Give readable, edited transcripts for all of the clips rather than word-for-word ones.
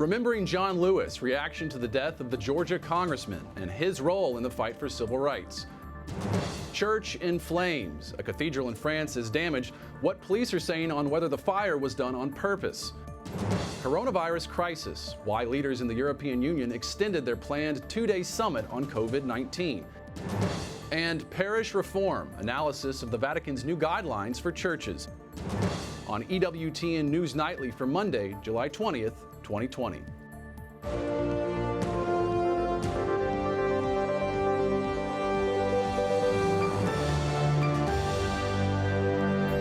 Remembering John Lewis, reaction to the death of the Georgia Congressman and his role in the fight for civil rights. Church in flames. A cathedral in France is damaged. What police are saying on whether the fire was done on purpose. Coronavirus crisis. Why leaders in the European Union extended their planned two-day summit on COVID-19. And parish reform. Analysis of the Vatican's new guidelines for churches. On EWTN News Nightly for Monday, July 20th, 2020.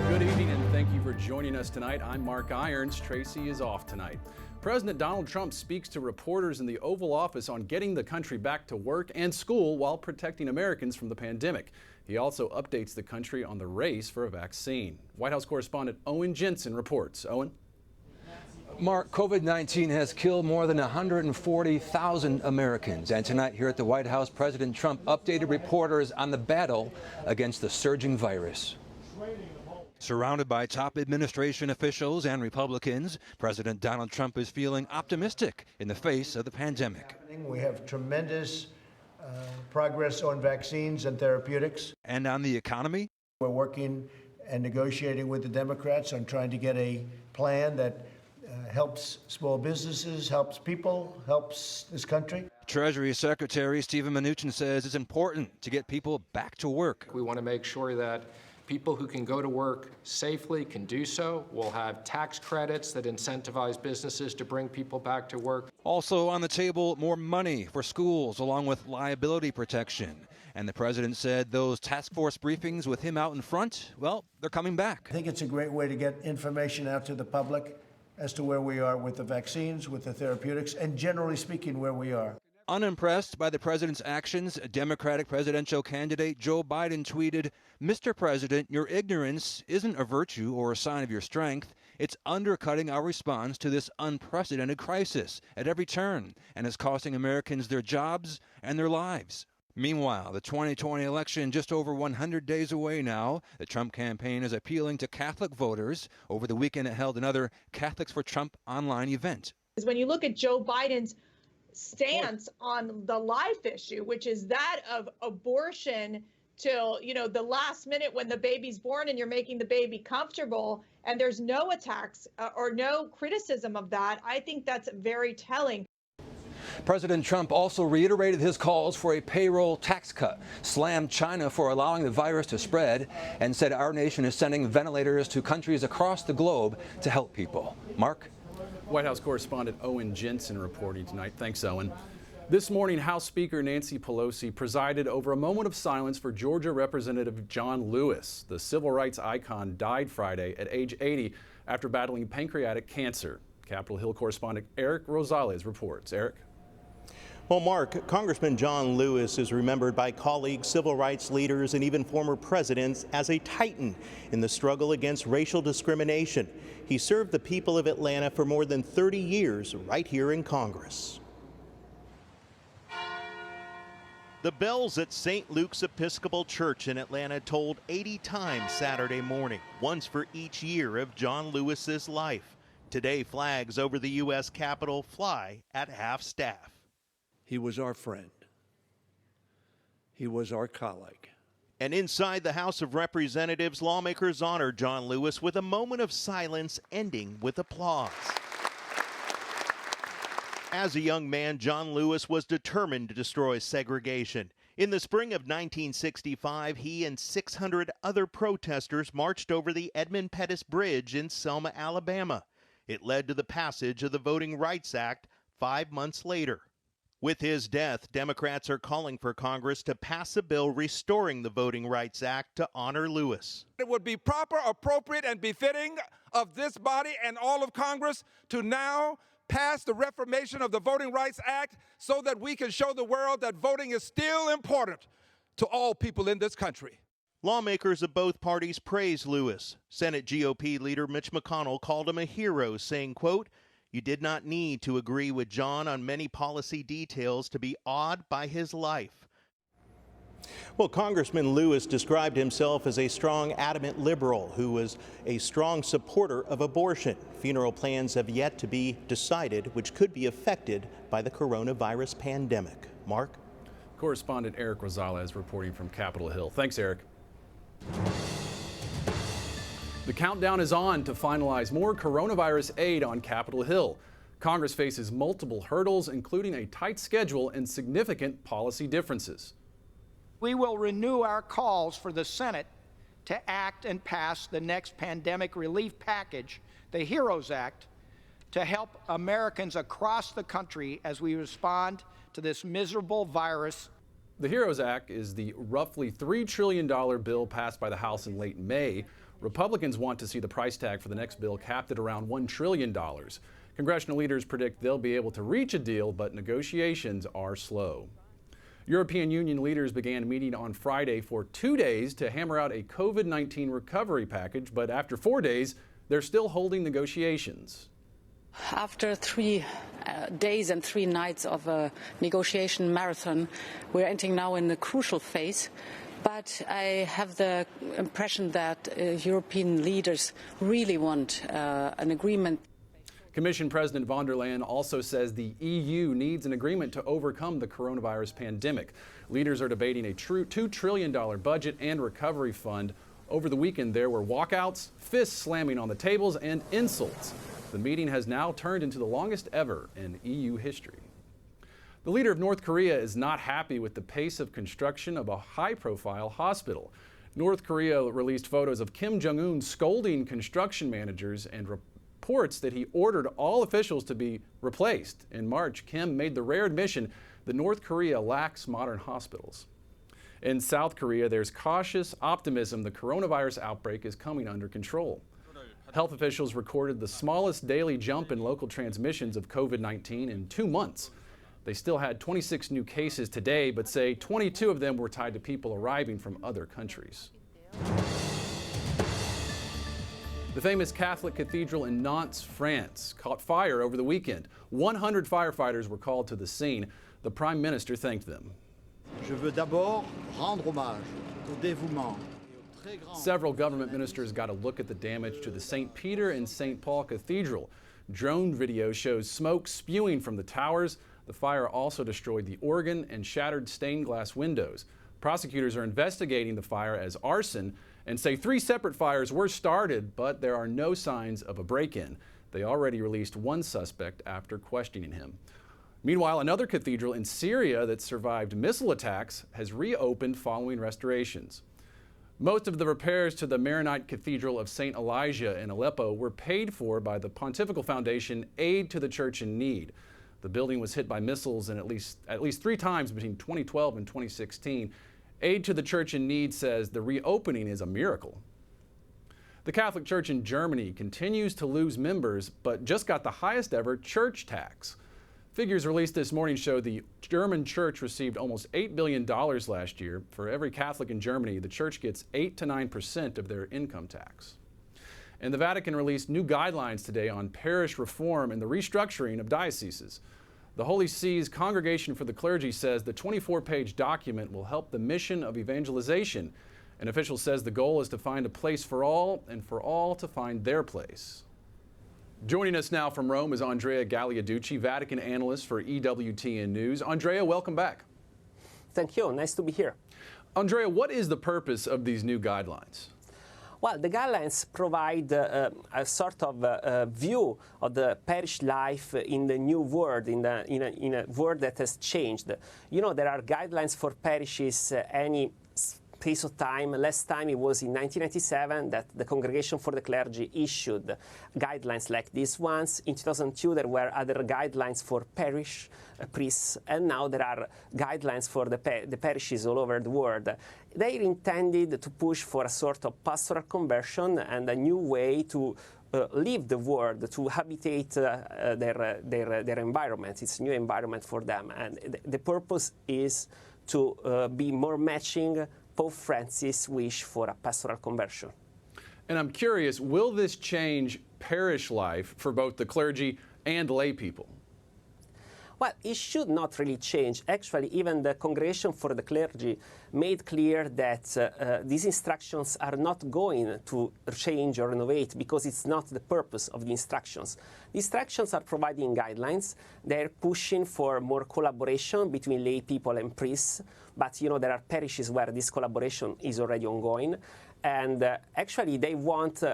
Good evening and thank you for joining us tonight. I'm Mark Irons. Tracy is off tonight. President Donald Trump speaks to reporters in the Oval Office on getting the country back to work and school while protecting Americans from the pandemic. He also updates the country on the race for a vaccine. White House correspondent Owen Jensen reports. Owen? Mark, COVID-19 has killed more than 140,000 Americans. And tonight here at the White House, President Trump updated reporters on the battle against the surging virus. Surrounded by top administration officials and Republicans, President Donald Trump is feeling optimistic in the face of the pandemic. We have tremendous progress on vaccines and therapeutics. And on the economy? We're working and negotiating with the Democrats on trying to get a plan that helps small businesses, helps people, helps this country. Treasury Secretary Steven Mnuchin says it's important to get people back to work. We want to make sure that people who can go to work safely can do so. We'll have tax credits that incentivize businesses to bring people back to work. Also on the table, more money for schools along with liability protection. And the president said those task force briefings with him out in front, well, they're coming back. I think it's a great way to get information out to the public as to where we are with the vaccines, with the therapeutics, and generally speaking, where we are. Unimpressed by the president's actions, Democratic presidential candidate Joe Biden tweeted, "Mr. President, your ignorance isn't a virtue or a sign of your strength. It's undercutting our response to this unprecedented crisis at every turn and is costing Americans their jobs and their lives." Meanwhile, the 2020 election just over 100 days away now. The Trump campaign is appealing to Catholic voters. Over the weekend, it held another Catholics for Trump online event. When you look at Joe Biden's stance on the life issue, which is that of abortion till, the last minute when the baby's born and you're making the baby comfortable, and there's no attacks or no criticism of that, I think that's very telling. President Trump also reiterated his calls for a payroll tax cut, slammed China for allowing the virus to spread, and said our nation is sending ventilators to countries across the globe to help people. Mark? White House correspondent Owen Jensen reporting tonight. Thanks, Owen. This morning, House Speaker Nancy Pelosi presided over a moment of silence for Georgia Representative John Lewis. The civil rights icon died Friday at age 80 after battling pancreatic cancer. Capitol Hill correspondent Eric Rosales reports. Eric? Well, Mark, Congressman John Lewis is remembered by colleagues, civil rights leaders, and even former presidents as a titan in the struggle against racial discrimination. He served the people of Atlanta for more than 30 years right here in Congress. The bells at St. Luke's Episcopal Church in Atlanta tolled 80 times Saturday morning, once for each year of John Lewis's life. Today, flags over the U.S. Capitol fly at half-staff. He was our friend. He was our colleague. And inside the House of Representatives, lawmakers honored John Lewis with a moment of silence ending with applause. As a young man, John Lewis was determined to destroy segregation. In the spring of 1965, he and 600 other protesters marched over the Edmund Pettus Bridge in Selma, Alabama. It led to the passage of the Voting Rights Act 5 months later. With his death, Democrats are calling for Congress to pass a bill restoring the Voting Rights Act to honor Lewis. It would be proper, appropriate, and befitting of this body and all of Congress to now pass the reformation of the Voting Rights Act so that we can show the world that voting is still important to all people in this country. Lawmakers of both parties praised Lewis. Senate GOP leader Mitch McConnell called him a hero, saying, quote, "You did not need to agree with John on many policy details to be awed by his life." Well, Congressman Lewis described himself as a strong, adamant liberal who was a strong supporter of abortion. Funeral plans have yet to be decided, which could be affected by the coronavirus pandemic. Mark? Correspondent Eric Rosales reporting from Capitol Hill. Thanks, Eric. The countdown is on to finalize more coronavirus aid on Capitol Hill. Congress faces multiple hurdles, including a tight schedule and significant policy differences. We will renew our calls for the Senate to act and pass the next pandemic relief package, the HEROES Act, to help Americans across the country as we respond to this miserable virus. The HEROES Act is the roughly $3 trillion bill passed by the House in late May. Republicans want to see the price tag for the next bill capped at around $1 trillion. Congressional leaders predict they'll be able to reach a deal, but negotiations are slow. European Union leaders began meeting on Friday for 2 days to hammer out a COVID-19 recovery package, but after 4 days, they're still holding negotiations. After 3 days and 3 nights of a negotiation marathon, we're entering now in a crucial phase. But I have the impression that European leaders really want an agreement. Commission President von der Leyen also says the EU needs an agreement to overcome the coronavirus pandemic. Leaders are debating a $2 trillion budget and recovery fund. Over the weekend, there were walkouts, fists slamming on the tables, and insults. The meeting has now turned into the longest ever in EU history. The leader of North Korea is not happy with the pace of construction of a high-profile hospital. North Korea released photos of Kim Jong-un scolding construction managers and reports that he ordered all officials to be replaced. In March, Kim made the rare admission that North Korea lacks modern hospitals. In South Korea, there's cautious optimism the coronavirus outbreak is coming under control. Health officials recorded the smallest daily jump in local transmissions of COVID-19 in 2 months. They still had 26 new cases today, but say 22 of them were tied to people arriving from other countries. The famous Catholic cathedral in Nantes, France, caught fire over the weekend. 100 firefighters were called to the scene. The Prime Minister thanked them. Je veux d'abord rendre hommage au dévouement. Several government ministers got a look at the damage to the St. Peter and St. Paul Cathedral. Drone video shows smoke spewing from the towers. The fire also destroyed the organ and shattered stained glass windows. Prosecutors are investigating the fire as arson and say 3 separate fires were started, but there are no signs of a break-in. They already released 1 suspect after questioning him. Meanwhile, another cathedral in Syria that survived missile attacks has reopened following restorations. Most of the repairs to the Maronite Cathedral of St. Elijah in Aleppo were paid for by the Pontifical Foundation Aid to the Church in Need. The building was hit by missiles at least 3 times between 2012 and 2016. Aid to the Church in Need says the reopening is a miracle. The Catholic Church in Germany continues to lose members, but just got the highest ever church tax. Figures released this morning show the German church received almost $8 billion last year. For every Catholic in Germany, the church gets 8 to 9% of their income tax. And the Vatican released new guidelines today on parish reform and the restructuring of dioceses. The Holy See's Congregation for the Clergy says the 24-page document will help the mission of evangelization. An official says the goal is to find a place for all and for all to find their place. Joining us now from Rome is Andrea Gagliarducci, Vatican analyst for EWTN News. Andrea, welcome back. Thank you. Nice to be here. Andrea, what is the purpose of these new guidelines? Well, the guidelines provide a sort of view of the parish life in the new world, in a world that has changed. You know, there are guidelines for parishes any space of time. Last time it was in 1997 that the Congregation for the Clergy issued guidelines like these ones. In 2002 there were other guidelines for parish priests, and now there are guidelines for the parishes all over the world. They are intended to push for a sort of pastoral conversion and a new way to leave the world, to habitate their environment. It's a new environment for them, and the purpose is to be more matching Pope Francis' wish for a pastoral conversion. And I'm curious, will this change parish life for both the clergy and lay people? Well, it should not really change. Actually, even the Congregation for the Clergy made clear that these instructions are not going to change or renovate because it's not the purpose of the instructions. The instructions are providing guidelines. They're pushing for more collaboration between lay people and priests. But, there are parishes where this collaboration is already ongoing. And actually, they want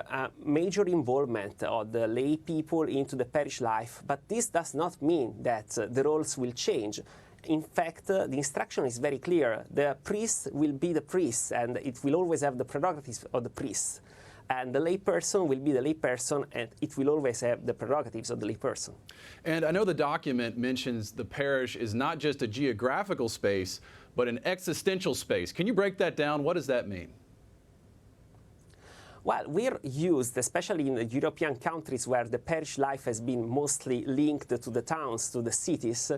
major involvement of the lay people into the parish life. But this does not mean that the roles will change. In fact, the instruction is very clear. The priest will be the priest, and it will always have the prerogatives of the priest. And the layperson will be the layperson, and it will always have the prerogatives of the layperson. And I know the document mentions the parish is not just a geographical space, but an existential space. Can you break that down? What does that mean? Well, we're used, especially in the European countries where the parish life has been mostly linked to the towns, to the cities,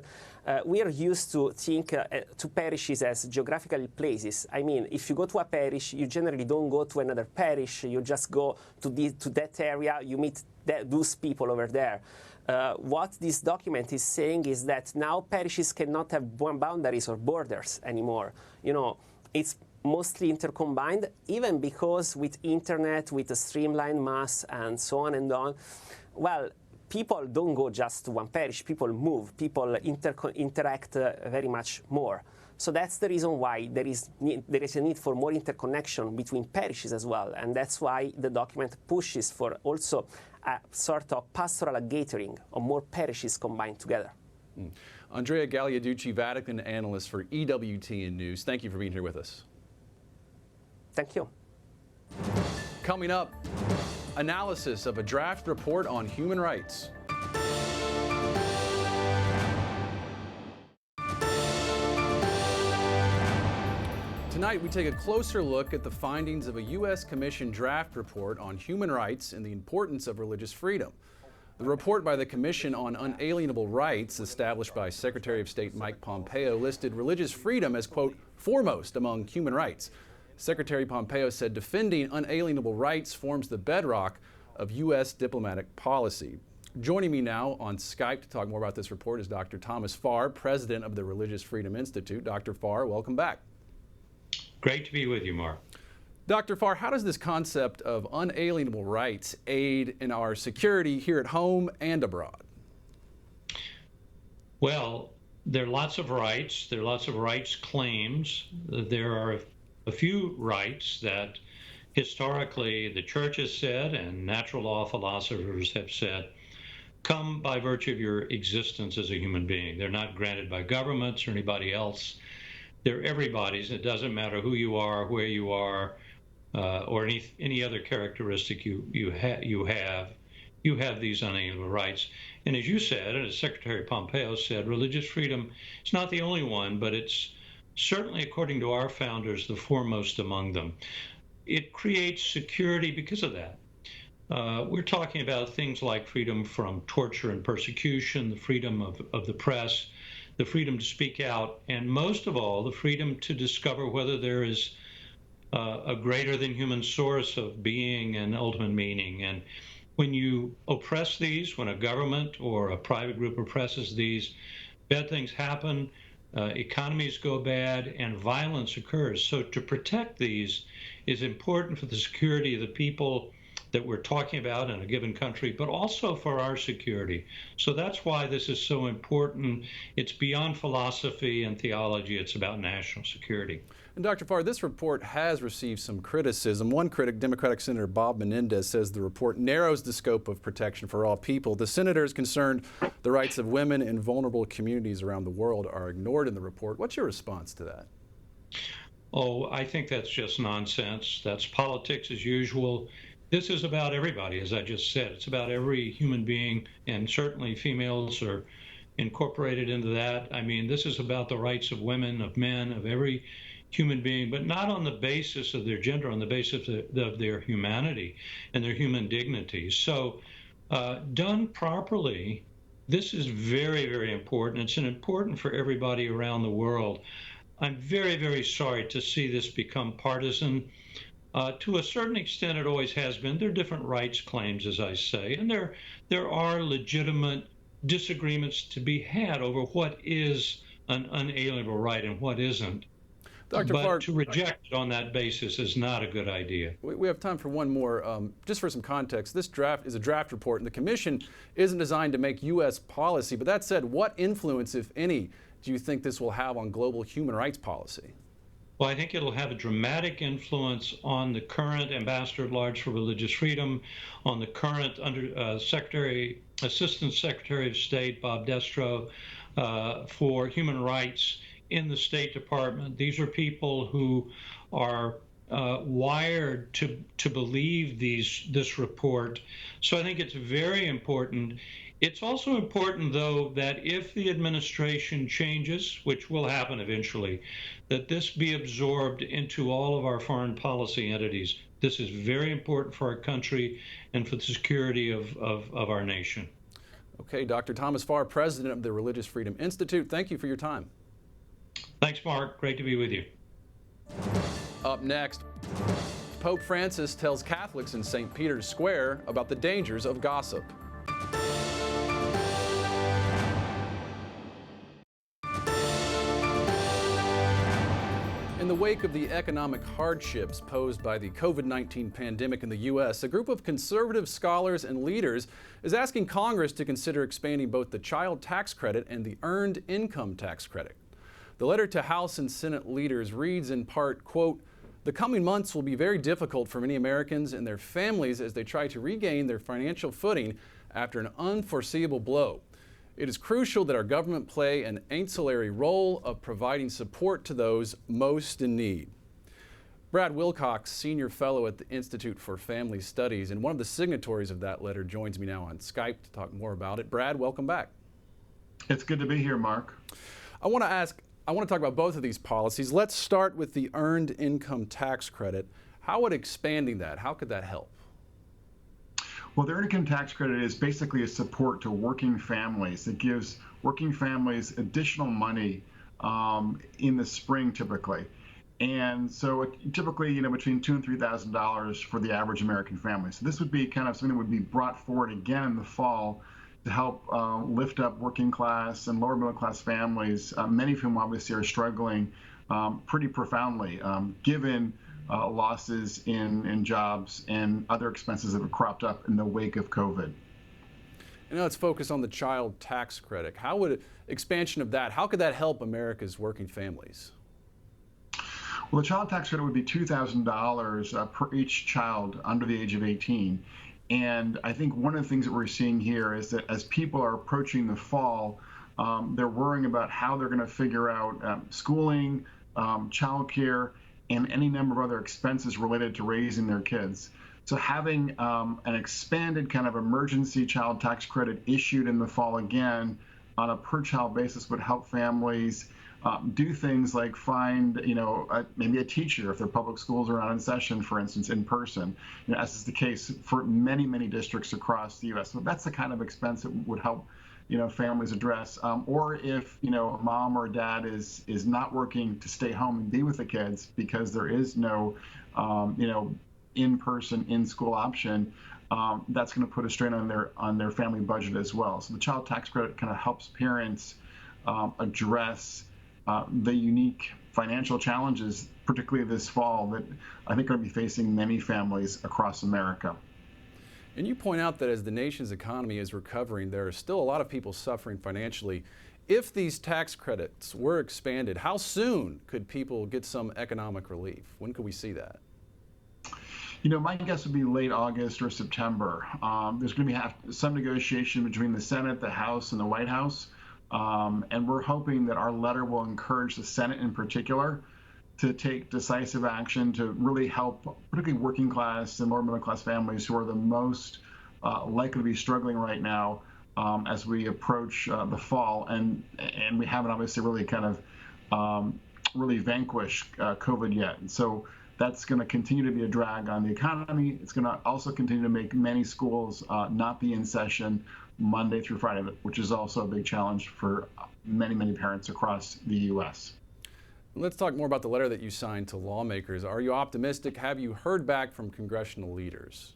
we are used to think to parishes as geographical places. I mean, if you go to a parish, you generally don't go to another parish, you just go to that area, you meet those people over there. What this document is saying is that now parishes cannot have boundaries or borders anymore. It's mostly intercombined, even because with internet, with a streamlined mass and so on and on, well, people don't go just to one parish, people move, people interact very much more. So that's the reason why there is a need for more interconnection between parishes as well, and that's why the document pushes for also a sort of pastoral gathering of more parishes combined together. Andrea Gagliarducci, Vatican analyst for EWTN News. Thank you for being here with us. Thank you. Coming up, analysis of a draft report on human rights. Tonight, we take a closer look at the findings of a U.S. Commission draft report on human rights and the importance of religious freedom. The report by the Commission on Unalienable Rights, established by Secretary of State Mike Pompeo, listed religious freedom as, quote, foremost among human rights. Secretary Pompeo said defending unalienable rights forms the bedrock of U.S. diplomatic policy. Joining me now on Skype to talk more about this report is Dr. Thomas Farr, president of the Religious Freedom Institute. Dr. Farr, welcome back. Great to be with you, Mark. Dr. Farr, how does this concept of unalienable rights aid in our security here at home and abroad? Well, there are lots of rights. There are lots of rights claims. There are a few rights that historically the church has said and natural law philosophers have said come by virtue of your existence as a human being. They're not granted by governments or anybody else. They're everybody's. It doesn't matter who you are, where you are, or any other characteristic you have these unalienable rights. And as you said, and as Secretary Pompeo said, religious freedom is not the only one, but it's certainly, according to our founders, the foremost among them. It creates security because of that. We're talking about things like freedom from torture and persecution, the freedom of the press, the freedom to speak out, and most of all, the freedom to discover whether there is a greater than human source of being and ultimate meaning. And when you oppress these, when a government or a private group oppresses these, bad things happen, economies go bad, and violence occurs. So to protect these is important for the security of the people that we're talking about in a given country, but also for our security. So that's why this is so important. It's beyond philosophy and theology. It's about national security. And Dr. Farr, this report has received some criticism. One critic, Democratic Senator Bob Menendez, says the report narrows the scope of protection for all people. The senator is concerned the rights of women in vulnerable communities around the world are ignored in the report. What's your response to that? Oh, I think that's just nonsense. That's politics as usual. This is about everybody, as I just said. It's about every human being, and certainly females are incorporated into that. I mean, this is about the rights of women, of men, of every human being, but not on the basis of their gender, on the basis of their humanity and their human dignity. So done properly, this is very, very important. It's important for everybody around the world. I'm very, very sorry to see this become partisan. To a certain extent, it always has been. There are different rights claims, as I say, and there are legitimate disagreements to be had over what is an unalienable right and what isn't. Dr. But Farr, to reject it on that basis is not a good idea. we have time for one more. Just for some context, this draft is a draft report, and the commission isn't designed to make U.S. policy. But that said, what influence, if any, do you think this will have on global human rights policy? Well, I think it'll have a dramatic influence on the current Ambassador at Large for Religious Freedom, on the current Assistant Secretary of State, Bob Destro, for Human Rights in the State Department. These are people who are wired to believe this report. So I think it's very important. It's also important, though, that if the administration changes, which will happen eventually, that this be absorbed into all of our foreign policy entities. This is very important for our country and for the security of our nation. Okay, Dr. Thomas Farr, president of the Religious Freedom Institute, thank you for your time. Thanks, Mark. Great to be with you. Up next, Pope Francis tells Catholics in St. Peter's Square about the dangers of gossip. In the wake of the economic hardships posed by the COVID-19 pandemic in the U.S., a group of conservative scholars and leaders is asking Congress to consider expanding both the child tax credit and the earned income tax credit. The letter to House and Senate leaders reads in part, quote, "The coming months will be very difficult for many Americans and their families as they try to regain their financial footing after an unforeseeable blow. It is crucial that our government play an ancillary role of providing support to those most in need." Brad Wilcox, Senior Fellow at the Institute for Family Studies and one of the signatories of that letter, joins me now on Skype to talk more about it. Brad, welcome back. It's good to be here, Mark. I want to talk about both of these policies. Let's start with the earned income tax credit. How would expanding that, how could that help? Well, the earned income tax credit is basically a support to working families. It gives working families additional money in the spring, typically. And so typically, between $2,000 and $3,000 for the average American family. So this would be kind of something that would be brought forward again in the fall to help lift up working class and lower middle class families, many of whom obviously are struggling pretty profoundly, given losses in jobs and other expenses that have cropped up in the wake of COVID. And now let's focus on the child tax credit. How would expansion of that, how could that help America's working families? Well, the child tax credit would be $2,000 per each child under the age of 18. And I think one of the things that we're seeing here is that as people are approaching the fall, they're worrying about how they're going to figure out schooling, childcare, and any number of other expenses related to raising their kids. So having an expanded kind of emergency child tax credit issued in the fall again on a per child basis would help families do things like find, maybe a teacher if their public schools are not in session, for instance, in person, as is the case for many, many districts across the U.S. So that's the kind of expense that would help, families address. Or if, a mom or dad is not working to stay home and be with the kids because there is no, in-person, in-school option, that's going to put a strain on their family budget as well. So the child tax credit kind of helps parents address the unique financial challenges, particularly this fall, that I think are going to be facing many families across America. And you point out that as the nation's economy is recovering, there are still a lot of people suffering financially. If these tax credits were expanded, how soon could people get some economic relief? When could we see that? My guess would be late August or September. There's going to be some negotiation between the Senate, the House, and the White House. And we're hoping that our letter will encourage the Senate in particular to take decisive action to really help particularly working class and lower middle class families who are the most likely to be struggling right now as we approach the fall. And we haven't obviously really kind of really vanquished COVID yet. And so that's going to continue to be a drag on the economy. It's going to also continue to make many schools not be in session Monday through Friday, which is also a big challenge for many, many parents across the U.S. Let's talk more about the letter that you signed to lawmakers. Are you optimistic? Have you heard back from congressional leaders?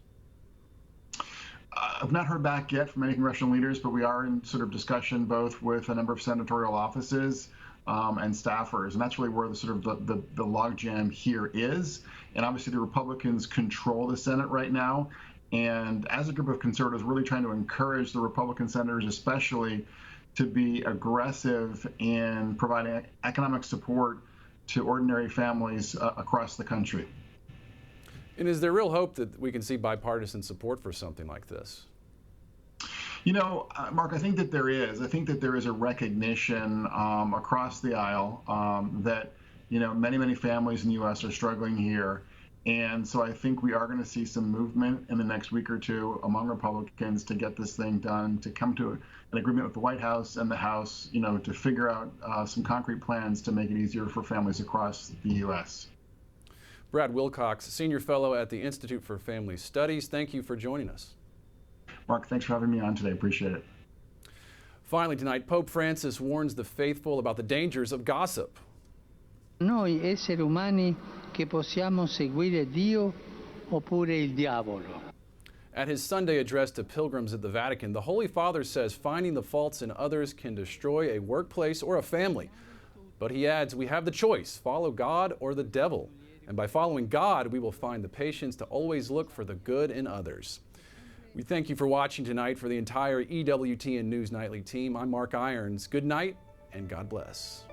I've not heard back yet from any congressional leaders, but we are in sort of discussion both with a number of senatorial offices and staffers, and that's really where the sort of the logjam here is. And obviously the Republicans control the Senate right now, and as a group of conservatives, we're really trying to encourage the Republican senators especially to be aggressive in providing economic support to ordinary families across the country. And is there real hope that we can see bipartisan support for something like this? You know, Mark, I think that there is. I think that there is a recognition across the aisle that, you know, many families in the U.S. are struggling here. And so I think we are going to see some movement in the next week or two among Republicans to get this thing done, to come to an agreement with the White House and the House, you know, to figure out some concrete plans to make it easier for families across the U.S. Brad Wilcox, Senior Fellow at the Institute for Family Studies, thank you for joining us. Mark, thanks for having me on today. Appreciate it. Finally tonight, Pope Francis warns the faithful about the dangers of gossip. Noi esseri umani che possiamo seguire Dio oppure il diavolo. At his Sunday address to pilgrims at the Vatican, the Holy Father says finding the faults in others can destroy a workplace or a family. But he adds, we have the choice, follow God or the devil. And by following God, we will find the patience to always look for the good in others. We thank you for watching tonight. For the entire EWTN News Nightly team, I'm Mark Irons. Good night and God bless.